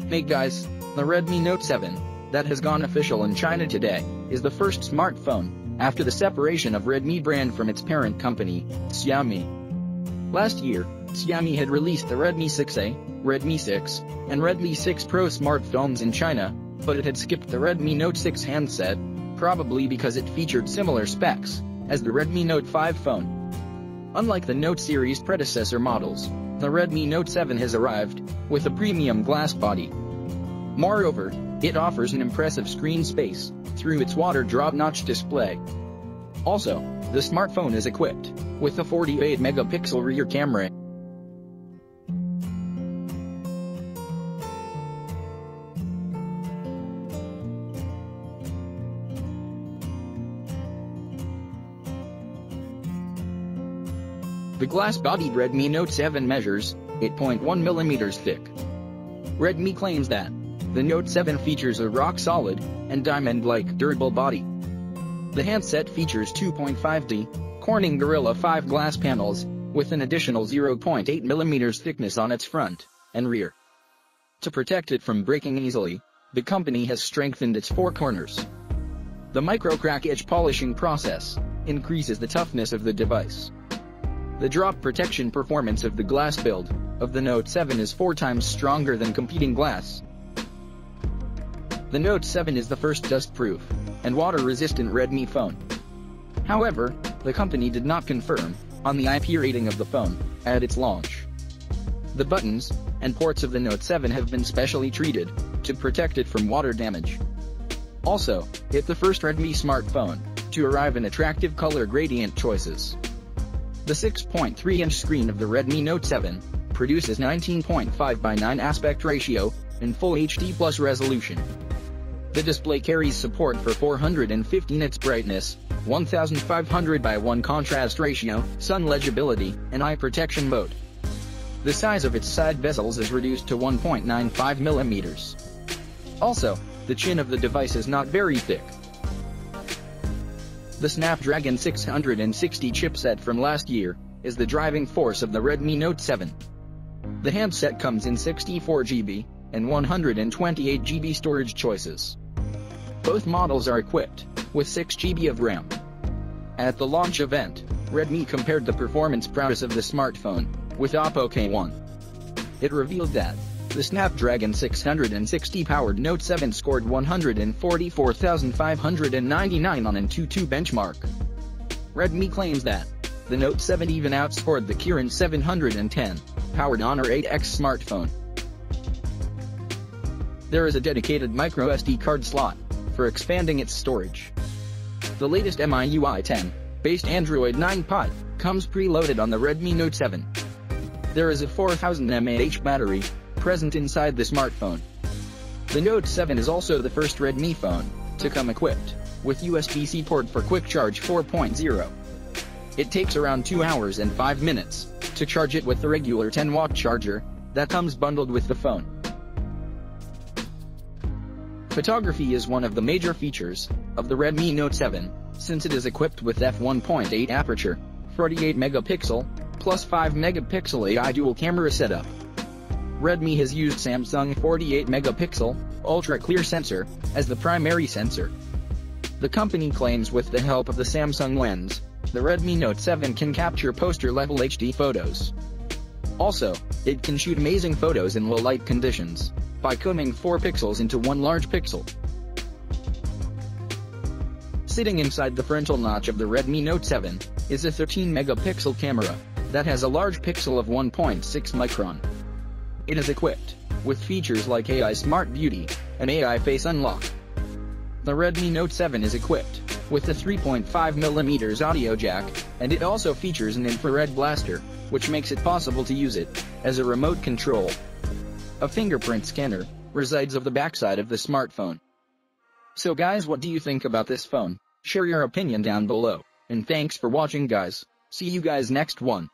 Hey guys, the Redmi Note 7, that has gone official in China today, is the first smartphone after the separation of Redmi brand from its parent company, Xiaomi. Last year, Xiaomi had released the Redmi 6A, Redmi 6, and Redmi 6 Pro smartphones in China, but it had skipped the Redmi Note 6 handset, probably because it featured similar specs as the Redmi Note 5 phone. Unlike the Note series predecessor models, the Redmi Note 7 has arrived with a premium glass body. Moreover, it offers an impressive screen space through its water drop notch display. Also, the smartphone is equipped with a 48-megapixel rear camera. The glass-bodied Redmi Note 7 measures 8.1 mm thick. Redmi claims that the Note 7 features a rock-solid and diamond-like durable body. The handset features 2.5D Corning Gorilla 5 glass panels with an additional 0.8 mm thickness on its front and rear. To protect it from breaking easily, the company has strengthened its four corners. The micro-crack edge polishing process increases the toughness of the device. The drop protection performance of the glass build of the Note 7 is 4 times stronger than competing glass. The Note 7 is the first dust-proof and water-resistant Redmi phone. However, the company did not confirm on the IP rating of the phone at its launch. The buttons and ports of the Note 7 have been specially treated to protect it from water damage. Also, it's the first Redmi smartphone to arrive in attractive color gradient choices. The 6.3-inch screen of the Redmi Note 7 produces 19.5 by 9 aspect ratio in Full HD Plus resolution. The display carries support for 450 nits brightness, 1500 by 1 contrast ratio, sun legibility, and eye protection mode. The size of its side bezels is reduced to 1.95 mm. Also, the chin of the device is not very thick. The Snapdragon 660 chipset from last year is the driving force of the Redmi Note 7. The handset comes in 64GB and 128GB storage choices. Both models are equipped with 6GB of RAM. At the launch event, Redmi compared the performance prowess of the smartphone with Oppo K1. It revealed that the Snapdragon 660 powered Note 7 scored 144,599 on an AnTuTu benchmark. Redmi claims that the Note 7 even outscored the Kirin 710 powered Honor 8X smartphone. There is a dedicated microSD card slot for expanding its storage. The latest MIUI 10 based Android 9 Pie comes preloaded on the Redmi Note 7. There is a 4000 mAh battery present inside the smartphone. The Note 7 is also the first Redmi phone to come equipped with USB-C port for Quick Charge 4.0. It takes around 2 hours and 5 minutes to charge it with the regular 10-watt charger that comes bundled with the phone. Photography is one of the major features of the Redmi Note 7, since it is equipped with f1.8 aperture, 48-megapixel, plus 5-megapixel AI dual camera setup. Redmi has used Samsung 48-megapixel, ultra-clear sensor as the primary sensor. The company claims with the help of the Samsung lens, the Redmi Note 7 can capture poster-level HD photos. Also, it can shoot amazing photos in low-light conditions by combing 4 pixels into one large pixel. Sitting inside the frontal notch of the Redmi Note 7 is a 13-megapixel camera that has a large pixel of 1.6 micron. It is equipped with features like AI Smart Beauty and AI Face Unlock. The Redmi Note 7 is equipped with a 3.5mm audio jack, and it also features an infrared blaster, which makes it possible to use it as a remote control. A fingerprint scanner resides on the backside of the smartphone. So guys, what do you think about this phone? Share your opinion down below, and thanks for watching guys. See you guys next one.